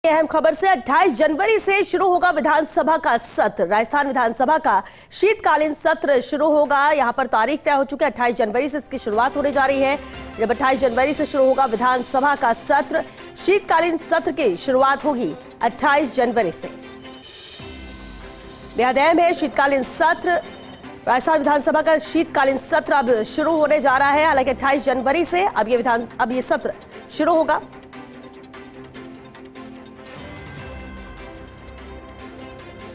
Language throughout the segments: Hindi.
अहम खबर से 28 जनवरी से शुरू होगा विधानसभा का सत्र। राजस्थान विधानसभा का शीतकालीन सत्र शुरू होगा। यहां पर तारीख तय हो चुकी है, 28 जनवरी से इसकी शुरुआत होने जा रही है। जब 28 जनवरी से शुरू होगा विधानसभा का सत्र, शीतकालीन सत्र की शुरुआत होगी 28 जनवरी से। बेहद अहम है शीतकालीन सत्र। राजस्थान विधानसभा का शीतकालीन सत्र अब शुरू होने जा रहा है। हालांकि 28 जनवरी से अब ये सत्र शुरू होगा।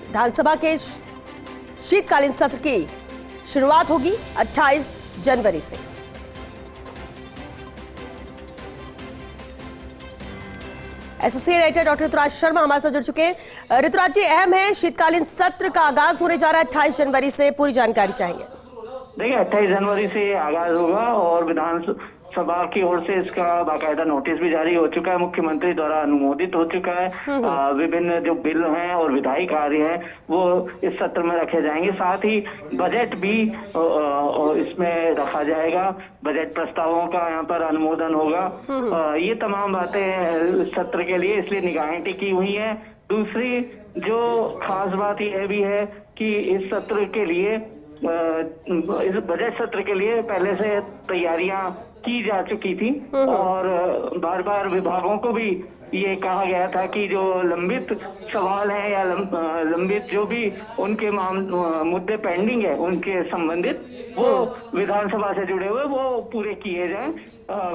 विधानसभा के शीतकालीन सत्र की शुरुआत होगी 28 जनवरी से। Associate editor doctor Rituraj Sharma हमारे साथ जुड़ चुके हैं। ऋतुराज जी, अहम है शीतकालीन सत्र का आगाज होने जा रहा है 28 जनवरी से, पूरी जानकारी चाहिए। देखिए 28 जनवरी से आगाज होगा और विधानसभा की ओर से इसका बाकायदा नोटिस भी जारी हो चुका है, मुख्यमंत्री द्वारा अनुमोदित हो चुका है। विभिन्न जो बिल हैं और विधायी कार्य हैं वो इस सत्र में रखे जाएंगे। साथ ही बजट भी इसमें रखा जाएगा, बजट प्रस्तावों का यहाँ पर अनुमोदन होगा। ये तमाम बातें इस सत्र के लिए इसलिए निगाहें टिकी हुई हैं। दूसरी जो खास बात यह भी है कि इस सत्र के लिए, इस बजट सत्र के लिए पहले से तैयारियां की जा चुकी थी और बार बार विभागों को भी ये कहा गया था कि जो लंबित सवाल हैं या लंबित जो भी उनके मुद्दे पेंडिंग है उनके संबंधित वो विधानसभा से जुड़े हुए वो पूरे किए जाएं।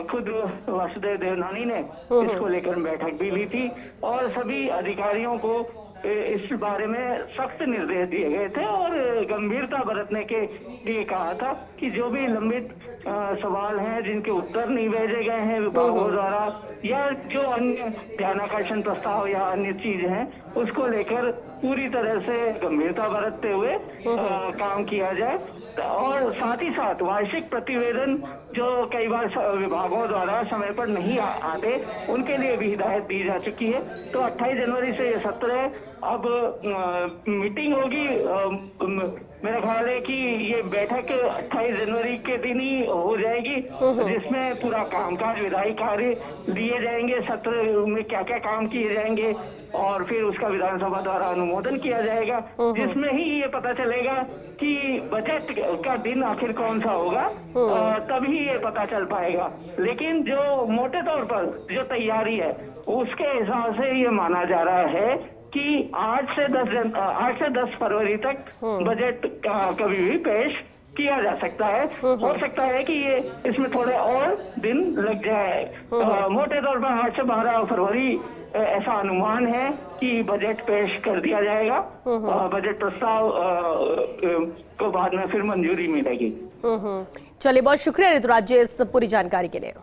खुद वासुदेव देवनानी ने इसको लेकर बैठक भी ली थी और सभी अधिकारियों को इस बारे में सख्त निर्देश दिए गए थे और गंभीरता बरतने के लिए कहा था कि जो भी लंबित सवाल हैं जिनके उत्तर नहीं भेजे गए हैं विभागों द्वारा या जो अन्य ध्यानाकर्षण प्रस्ताव या अन्य चीज हैं उसको लेकर पूरी तरह से गंभीरता बरतते हुए काम किया जाए। और साथ ही साथ वार्षिक प्रतिवेदन जो कई बार विभागों द्वारा समय पर नहीं आते उनके लिए भी हिदायत दी जा चुकी है। तो 28 जनवरी से ये सत्र है। अब मीटिंग होगी, मेरा ख्याल है कि ये बैठक 28 जनवरी के दिन ही हो जाएगी जिसमें पूरा कामकाज विधायी कार्य दिए जाएंगे, सत्र में क्या क्या काम किए जाएंगे और फिर उसका विधानसभा द्वारा अनुमोदन किया जाएगा, जिसमें ही ये पता चलेगा कि बजट का दिन आखिर कौन सा होगा, तभी ये पता चल पाएगा। लेकिन जो मोटे तौर पर जो तैयारी है उसके हिसाब से ये माना जा रहा है कि 8 से 10 फरवरी तक बजट कभी भी पेश किया जा सकता है। हो सकता है कि ये इसमें थोड़े और दिन लग जाए। मोटे तौर पर 8 से 12 फरवरी ऐसा अनुमान है कि बजट पेश कर दिया जाएगा। बजट प्रस्ताव को बाद में फिर मंजूरी मिलेगी। चलिए, बहुत शुक्रिया ऋतुराज जी इस पूरी जानकारी के लिए।